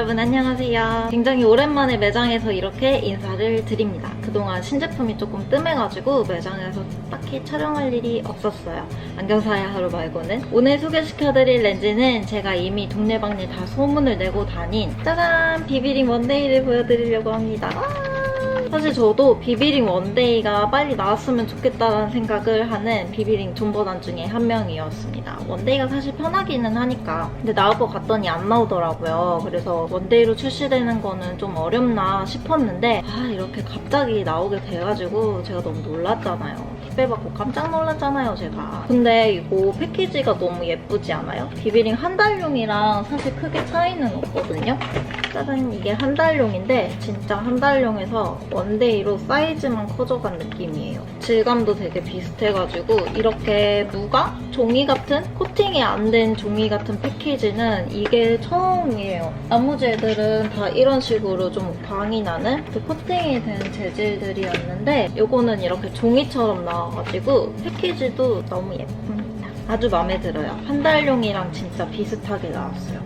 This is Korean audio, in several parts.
여러분 안녕하세요. 굉장히 오랜만에 매장에서 이렇게 인사를 드립니다. 그동안 신제품이 조금 뜸해가지고 매장에서 딱히 촬영할 일이 없었어요. 안경사야 하루 말고는. 오늘 소개시켜드릴 렌즈는 제가 이미 동네방네 다 소문을 내고 다닌 짜잔! 비비링 원데이를 보여드리려고 합니다. 사실 저도 비비링 원데이가 빨리 나왔으면 좋겠다라는 생각을 하는 비비링 존버단 중에 한 명이었습니다. 원데이가 사실 편하기는 하니까. 근데 나올 것 같더니 안 나오더라고요. 그래서 원데이로 출시되는 거는 좀 어렵나 싶었는데 이렇게 갑자기 나오게 돼가지고 제가 너무 놀랐잖아요. 택배 받고 깜짝 놀랐잖아요, 제가. 근데 이거 패키지가 너무 예쁘지 않아요? 비비링 한 달용이랑 사실 크게 차이는 없거든요. 짜잔, 이게 한 달용인데 진짜 한 달용에서 원데이로 사이즈만 커져간 느낌이에요. 질감도 되게 비슷해가지고 이렇게 무가? 종이 같은? 코팅이 안 된 종이 같은 패키지는 이게 처음이에요. 나머지 애들은 다 이런 식으로 좀 광이 나는 그 코팅이 된 재질들이었는데 이거는 이렇게 종이처럼 나와가지고 패키지도 너무 예쁩니다. 아주 마음에 들어요. 한 달용이랑 진짜 비슷하게 나왔어요.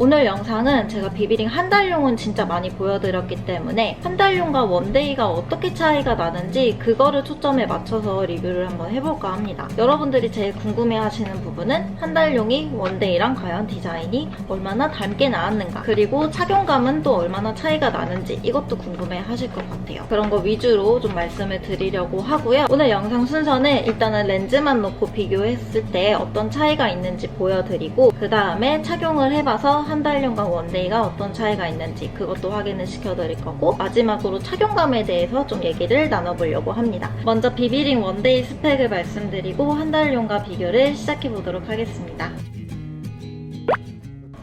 오늘 영상은 제가 비비링 한 달용은 진짜 많이 보여드렸기 때문에 한 달용과 원데이가 어떻게 차이가 나는지 그거를 초점에 맞춰서 리뷰를 한번 해볼까 합니다. 여러분들이 제일 궁금해하시는 부분은 한 달용이 원데이랑 과연 디자인이 얼마나 닮게 나왔는가, 그리고 착용감은 또 얼마나 차이가 나는지 이것도 궁금해하실 것 같아요. 그런 거 위주로 좀 말씀을 드리려고 하고요. 오늘 영상 순서는 일단은 렌즈만 놓고 비교했을 때 어떤 차이가 있는지 보여드리고 그 다음에 착용을 해봐서 한 달용과 원데이가 어떤 차이가 있는지 그것도 확인을 시켜드릴 거고, 마지막으로 착용감에 대해서 좀 얘기를 나눠보려고 합니다. 먼저 비비링 원데이 스펙을 말씀드리고 한 달용과 비교를 시작해보도록 하겠습니다.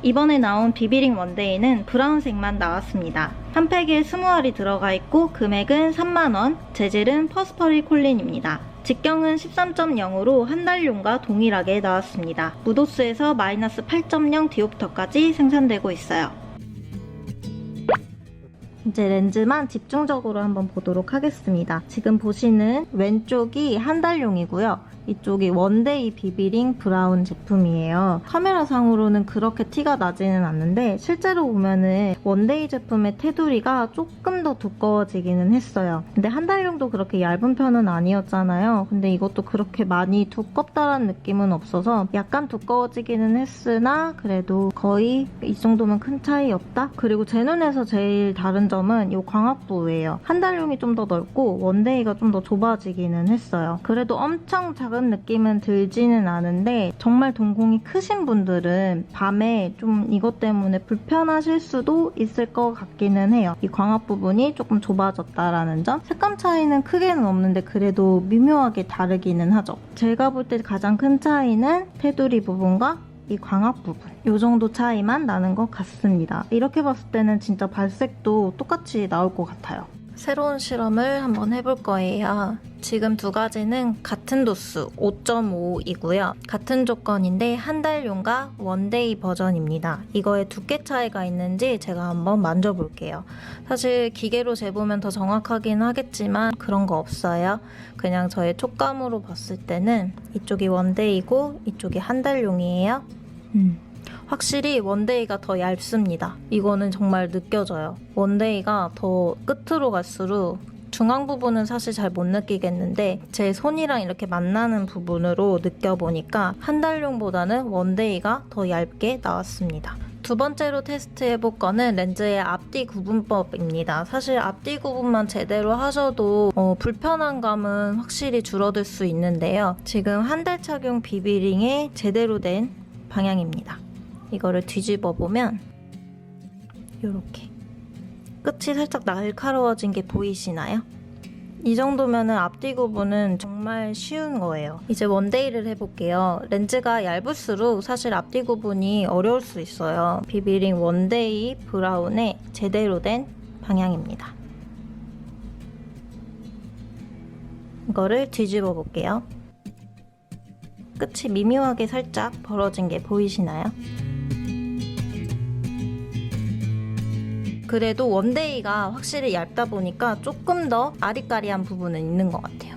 이번에 나온 비비링 원데이는 브라운색만 나왔습니다. 한 팩에 20알이 들어가 있고 금액은 3만원, 재질은 퍼스퍼리 콜린입니다. 직경은 13.0으로 한 달용과 동일하게 나왔습니다. 무도수에서 마이너스 8.0 디옵터까지 생산되고 있어요. 이제 렌즈만 집중적으로 한번 보도록 하겠습니다. 지금 보시는 왼쪽이 한 달용이고요. 이쪽이 원데이 비비링 브라운 제품이에요. 카메라상으로는 그렇게 티가 나지는 않는데 실제로 보면은 원데이 제품의 테두리가 조금 더 두꺼워지기는 했어요. 근데 한 달용도 그렇게 얇은 편은 아니었잖아요. 근데 이것도 그렇게 많이 두껍다라는 느낌은 없어서 약간 두꺼워지기는 했으나 그래도 거의 이 정도면 큰 차이 없다? 그리고 제 눈에서 제일 다른 점은 이 광학부예요. 한 달용이 좀 더 넓고 원데이가 좀 더 좁아지기는 했어요. 그래도 엄청 작은 느낌은 들지는 않은데 정말 동공이 크신 분들은 밤에 좀 이것 때문에 불편하실 수도 있을 것 같기는 해요. 이 광학 부분이 조금 좁아졌다라는 점. 색감 차이는 크게는 없는데 그래도 미묘하게 다르기는 하죠. 제가 볼 때 가장 큰 차이는 테두리 부분과 이 광학 부분, 이 정도 차이만 나는 것 같습니다. 이렇게 봤을 때는 진짜 발색도 똑같이 나올 것 같아요. 새로운 실험을 한번 해볼 거예요. 지금 두 가지는 같은 도수 5.5이고요. 같은 조건인데 한 달용과 원데이 버전입니다. 이거에 두께 차이가 있는지 제가 한번 만져볼게요. 사실 기계로 재보면 더 정확하긴 하겠지만 그런 거 없어요. 그냥 저의 촉감으로 봤을 때는 이쪽이 원데이고 이쪽이 한 달용이에요. 확실히 원데이가 더 얇습니다. 이거는 정말 느껴져요. 원데이가 더 끝으로 갈수록 중앙 부분은 사실 잘 못 느끼겠는데 제 손이랑 이렇게 만나는 부분으로 느껴보니까 한 달용보다는 원데이가 더 얇게 나왔습니다. 두 번째로 테스트해볼 거는 렌즈의 앞뒤 구분법입니다. 사실 앞뒤 구분만 제대로 하셔도 불편한 감은 확실히 줄어들 수 있는데요. 지금 한 달 착용 비비링의 제대로 된 방향입니다. 이거를 뒤집어 보면 이렇게 끝이 살짝 날카로워진 게 보이시나요? 이 정도면 앞뒤 구분은 정말 쉬운 거예요. 이제 원데이를 해볼게요. 렌즈가 얇을수록 사실 앞뒤 구분이 어려울 수 있어요. 비비링 원데이 브라운의 제대로 된 방향입니다. 이거를 뒤집어 볼게요. 끝이 미묘하게 살짝 벌어진 게 보이시나요? 그래도 원데이가 확실히 얇다 보니까 조금 더 아리까리한 부분은 있는 것 같아요.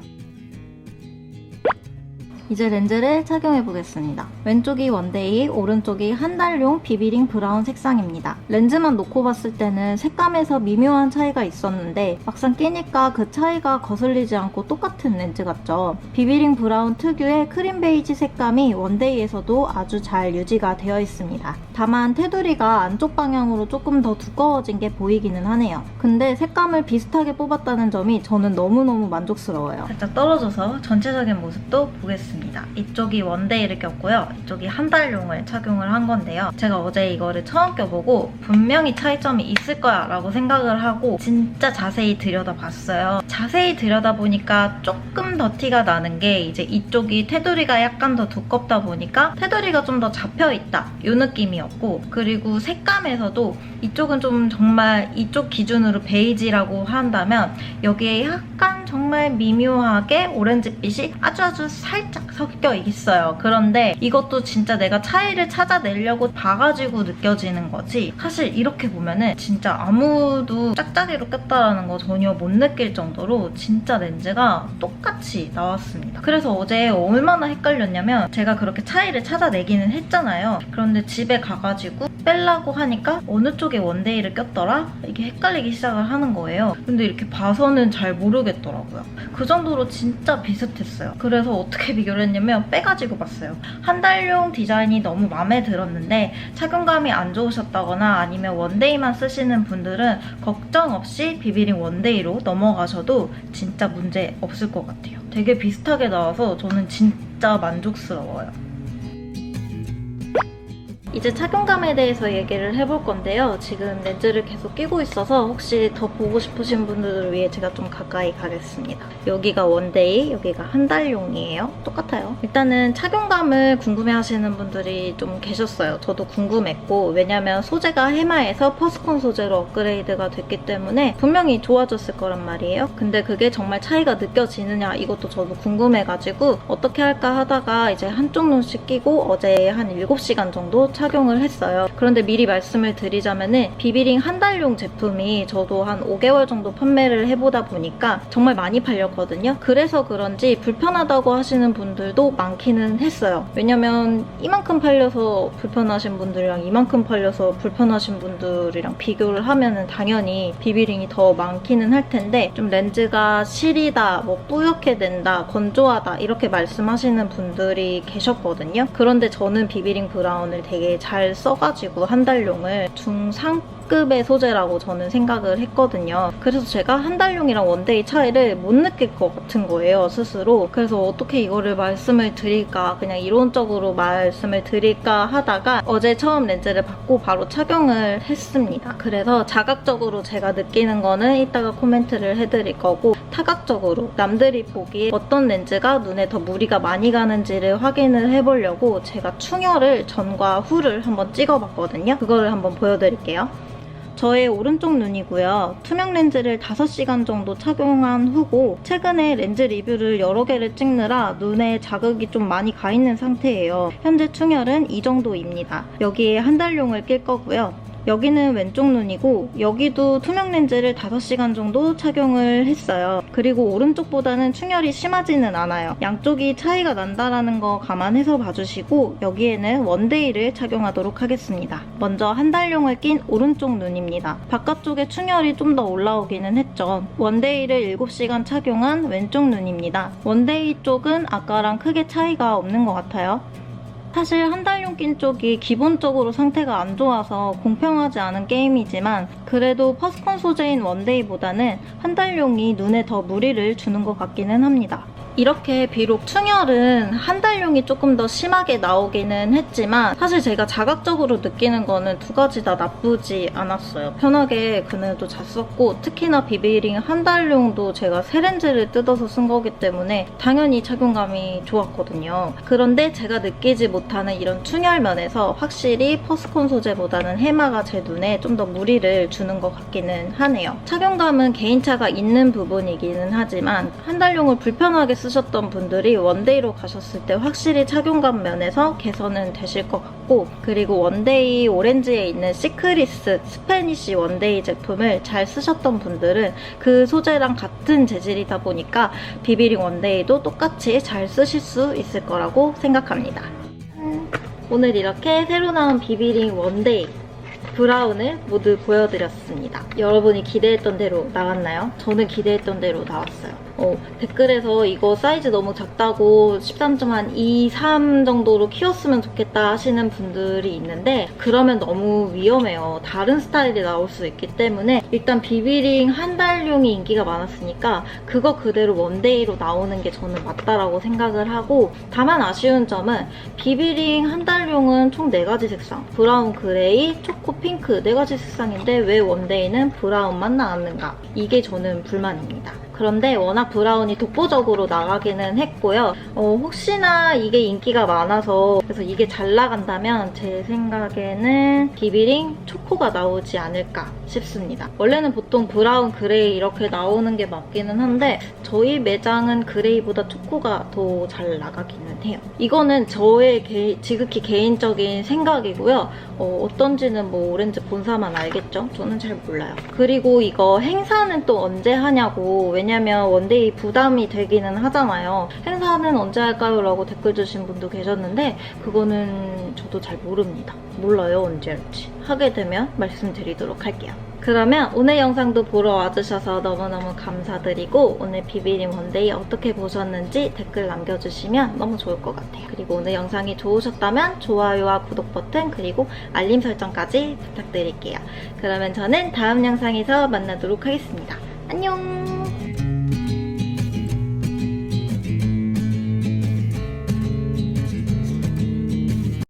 이제 렌즈를 착용해 보겠습니다. 왼쪽이 원데이, 오른쪽이 한 달용 비비링 브라운 색상입니다. 렌즈만 놓고 봤을 때는 색감에서 미묘한 차이가 있었는데 막상 끼니까 그 차이가 거슬리지 않고 똑같은 렌즈 같죠. 비비링 브라운 특유의 크림 베이지 색감이 원데이에서도 아주 잘 유지가 되어 있습니다. 다만 테두리가 안쪽 방향으로 조금 더 두꺼워진 게 보이기는 하네요. 근데 색감을 비슷하게 뽑았다는 점이 저는 너무너무 만족스러워요. 살짝 떨어져서 전체적인 모습도 보겠습니다. 이쪽이 원데이를 꼈고요. 이쪽이 한 달용을 착용을 한 건데요. 제가 어제 이거를 처음 껴보고 분명히 차이점이 있을 거야 라고 생각을 하고 진짜 자세히 들여다봤어요. 자세히 들여다보니까 조금 더 티가 나는 게 이제 이쪽이 테두리가 약간 더 두껍다 보니까 테두리가 좀 더 잡혀있다 이 느낌이었고, 그리고 색감에서도 이쪽은 좀 정말 이쪽 기준으로 베이지라고 한다면 여기에 약간 정말 미묘하게 오렌지빛이 아주 살짝 섞여 있어요. 그런데 이것도 진짜 내가 차이를 찾아내려고 봐가지고 느껴지는 거지, 사실 이렇게 보면은 진짜 아무도 짝짝이로 꼈다라는 거 전혀 못 느낄 정도로 진짜 렌즈가 똑같이 나왔습니다. 그래서 어제 얼마나 헷갈렸냐면 제가 그렇게 차이를 찾아내기는 했잖아요. 그런데 집에 가가지고 빼려고 하니까 어느 쪽에 원데이를 꼈더라? 이게 헷갈리기 시작을 하는 거예요. 근데 이렇게 봐서는 잘 모르겠더라고요. 그 정도로 진짜 비슷했어요. 그래서 어떻게 비교를 했냐면 빼가지고 봤어요. 한 달용 디자인이 너무 마음에 들었는데 착용감이 안 좋으셨다거나 아니면 원데이만 쓰시는 분들은 걱정 없이 비비링 원데이로 넘어가셔도 진짜 문제 없을 것 같아요. 되게 비슷하게 나와서 저는 진짜 만족스러워요. 이제 착용감에 대해서 얘기를 해볼 건데요. 지금 렌즈를 계속 끼고 있어서 혹시 더 보고 싶으신 분들을 위해 제가 좀 가까이 가겠습니다. 여기가 원데이, 여기가 한 달용이에요. 똑같아요. 일단은 착용감을 궁금해하시는 분들이 좀 계셨어요. 저도 궁금했고, 왜냐면 소재가 해마에서 퍼스콘 소재로 업그레이드가 됐기 때문에 분명히 좋아졌을 거란 말이에요. 근데 그게 정말 차이가 느껴지느냐 이것도 저도 궁금해가지고 어떻게 할까 하다가 이제 한쪽 눈씩 끼고 어제 한 7시간 정도 착용을 했어요. 그런데 미리 말씀을 드리자면은 비비링 한 달용 제품이 저도 한 5개월 정도 판매를 해보다 보니까 정말 많이 팔렸거든요. 그래서 그런지 불편하다고 하시는 분들도 많기는 했어요. 왜냐면 이만큼 팔려서 불편하신 분들이랑 이만큼 팔려서 불편하신 분들이랑 비교를 하면은 당연히 비비링이 더 많기는 할 텐데, 좀 렌즈가 시리다, 뭐 뿌옇게 된다, 건조하다 이렇게 말씀하시는 분들이 계셨거든요. 그런데 저는 비비링 브라운을 되게 잘 써가지고 한 달용을 중상급의 소재라고 저는 생각을 했거든요. 그래서 제가 한 달용이랑 원데이 차이를 못 느낄 것 같은 거예요, 스스로. 그래서 어떻게 이거를 말씀을 드릴까, 그냥 이론적으로 말씀을 드릴까 하다가 어제 처음 렌즈를 받고 바로 착용을 했습니다. 그래서 자각적으로 제가 느끼는 거는 이따가 코멘트를 해드릴 거고, 타각적으로 남들이 보기에 어떤 렌즈가 눈에 더 무리가 많이 가는지를 확인을 해보려고 제가 충혈을 전과 후를 한번 찍어봤거든요. 그거를 한번 보여드릴게요. 저의 오른쪽 눈이고요. 투명 렌즈를 5시간 정도 착용한 후고, 최근에 렌즈 리뷰를 여러 개를 찍느라 눈에 자극이 좀 많이 가 있는 상태예요. 현재 충혈은 이 정도입니다. 여기에 한 달용을 낄 거고요. 여기는 왼쪽 눈이고 여기도 투명 렌즈를 5시간 정도 착용을 했어요. 그리고 오른쪽보다는 충혈이 심하지는 않아요. 양쪽이 차이가 난다라는 거 감안해서 봐주시고, 여기에는 원데이를 착용하도록 하겠습니다. 먼저 한 달용을 낀 오른쪽 눈입니다. 바깥쪽에 충혈이 좀 더 올라오기는 했죠. 원데이를 7시간 착용한 왼쪽 눈입니다. 원데이 쪽은 아까랑 크게 차이가 없는 것 같아요. 사실 한 달용 낀 쪽이 기본적으로 상태가 안 좋아서 공평하지 않은 게임이지만, 그래도 퍼스콘 소재인 원데이보다는 한 달용이 눈에 더 무리를 주는 것 같기는 합니다. 이렇게 비록 충혈은 한 달용이 조금 더 심하게 나오기는 했지만 사실 제가 자각적으로 느끼는 거는 두 가지 다 나쁘지 않았어요. 편하게 그늘도 잘 썼고, 특히나 비비링 한 달용도 제가 새 렌즈를 뜯어서 쓴 거기 때문에 당연히 착용감이 좋았거든요. 그런데 제가 느끼지 못하는 이런 충혈 면에서 확실히 퍼스콘 소재보다는 해마가 제 눈에 좀 더 무리를 주는 것 같기는 하네요. 착용감은 개인차가 있는 부분이기는 하지만 한 달용을 불편하게 쓰셨던 분들이 원데이로 가셨을 때 확실히 착용감 면에서 개선은 되실 것 같고, 그리고 원데이 오렌지에 있는 시크리스 스패니쉬 원데이 제품을 잘 쓰셨던 분들은 그 소재랑 같은 재질이다 보니까 비비링 원데이도 똑같이 잘 쓰실 수 있을 거라고 생각합니다. 오늘 이렇게 새로 나온 비비링 원데이 브라운을 모두 보여드렸습니다. 여러분이 기대했던 대로 나왔나요? 저는 기대했던 대로 나왔어요. 댓글에서 이거 사이즈 너무 작다고 13.2, 3 정도로 키웠으면 좋겠다 하시는 분들이 있는데 그러면 너무 위험해요. 다른 스타일이 나올 수 있기 때문에 일단 비비링 한 달용이 인기가 많았으니까 그거 그대로 원데이로 나오는 게 저는 맞다라고 생각을 하고, 다만 아쉬운 점은 비비링 한 달용은 총 4가지 색상, 브라운, 그레이, 초코, 핑크 4가지 색상인데 왜 원데이는 브라운만 나왔는가? 이게 저는 불만입니다. 그런데 워낙 브라운이 독보적으로 나가기는 했고요. 혹시나 이게 인기가 많아서 그래서 이게 잘 나간다면 제 생각에는 비비링 초코가 나오지 않을까 싶습니다. 원래는 보통 브라운, 그레이 이렇게 나오는 게 맞기는 한데 저희 매장은 그레이보다 초코가 더 잘 나가기는 해요. 이거는 저의 지극히 개인적인 생각이고요. 어떤지는 뭐 오렌지 본사만 알겠죠? 저는 잘 몰라요. 그리고 이거 행사는 또 언제 하냐고, 왜냐면 원데이 부담이 되기는 하잖아요. 행사는 언제 할까요? 라고 댓글 주신 분도 계셨는데 그거는 저도 잘 모릅니다. 몰라요, 언제 할지. 하게 되면 말씀드리도록 할게요. 그러면 오늘 영상도 보러 와주셔서 너무너무 감사드리고, 오늘 비비링 원데이 어떻게 보셨는지 댓글 남겨주시면 너무 좋을 것 같아요. 그리고 오늘 영상이 좋으셨다면 좋아요와 구독 버튼 그리고 알림 설정까지 부탁드릴게요. 그러면 저는 다음 영상에서 만나도록 하겠습니다. 안녕!